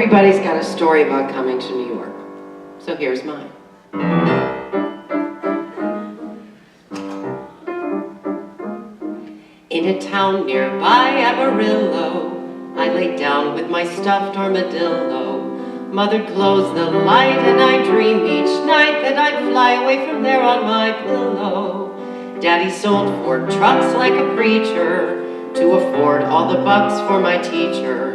Everybody's got a story about coming to New York, so here's mine. In a town nearby Amarillo, I lay down with my stuffed armadillo. Mother closed the light and I dream each night that I'd fly away from there on my pillow. Daddy sold 4 trucks like a preacher to afford all the bucks for my teacher.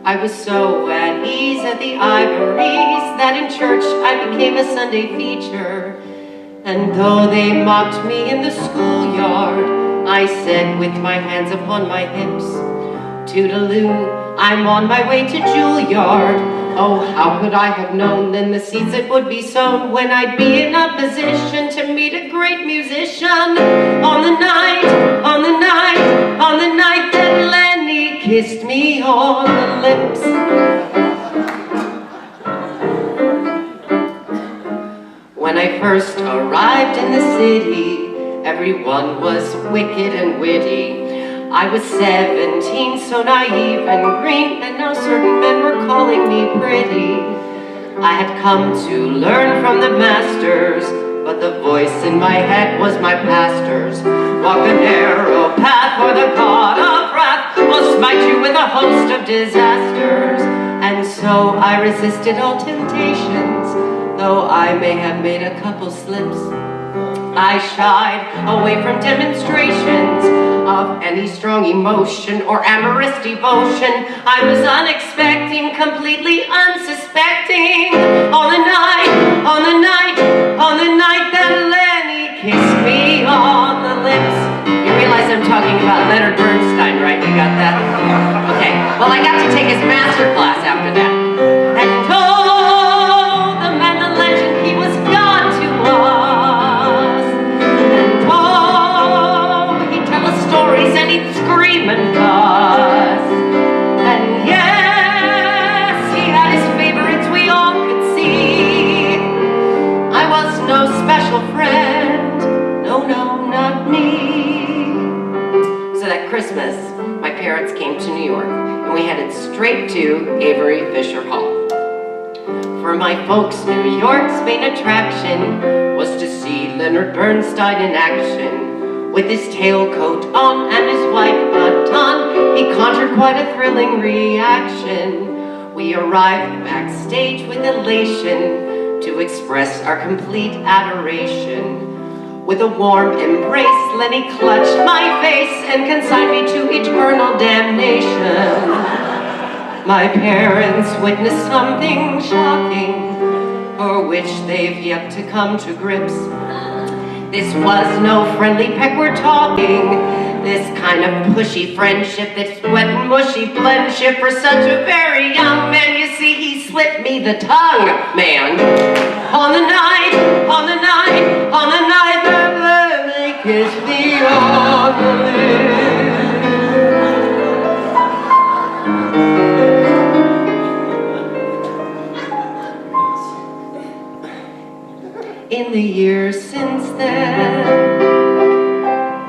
I was so at ease at the Ivories that in church I became a Sunday feature. And though they mocked me in the schoolyard, I said with my hands upon my hips, Toodaloo, I'm on my way to Juilliard. Oh, how could I have known then the seeds that would be sown when I'd be in a position to meet a great musician on the night that Lenny kissed me on the lips. When I first arrived in the city, everyone was wicked and witty. I was 17, so naive and green, and now certain men were calling me pretty. I had come to learn from the masters, but the voice in my head was my pastor's. Walk the narrow path, or the God of wrath will smite you with a host of disasters. And so I resisted all temptations, though I may have made a couple slips. I shied away from demonstrations of any strong emotion or amorous devotion. I was unexpecting, completely unsuspecting. On the night that Lenny kissed me on the lips. You realize I'm talking about Leonard Bernstein, right? You got that? Okay, well I got to take his master class after that. And oh, the man, the legend, he was God to us. And oh, he'd tell us stories and he'd scream and cuss. And yes, he had his favorites, we all could see. I was no special friend, no, not me. So that Christmas, my parents came to New York, and we headed straight to Avery Fisher Hall. For my folks, New York's main attraction was to see Leonard Bernstein in action. With his tailcoat on and his white baton, he conjured quite a thrilling reaction. We arrived backstage with elation to express our complete adoration. With a warm embrace, Lenny clutched my face and consigned me to eternal damnation. My parents witnessed something shocking, for which they've yet to come to grips. This was no friendly peck we're talking, this kind of pushy friendship, this wet and mushy blendship for such a very young man. You see, he slipped me the tongue, man. On the night that Lenny kissed me on the lips. In the years since then,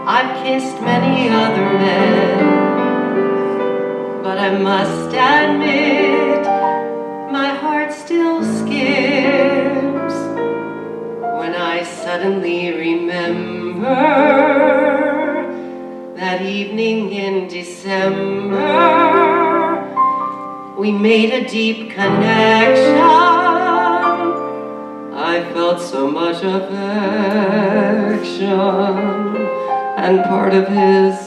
I've kissed many other men, but I must admit, my heart still skips when I suddenly remember that evening in December. We made a deep connection. I felt so much affection, and part of his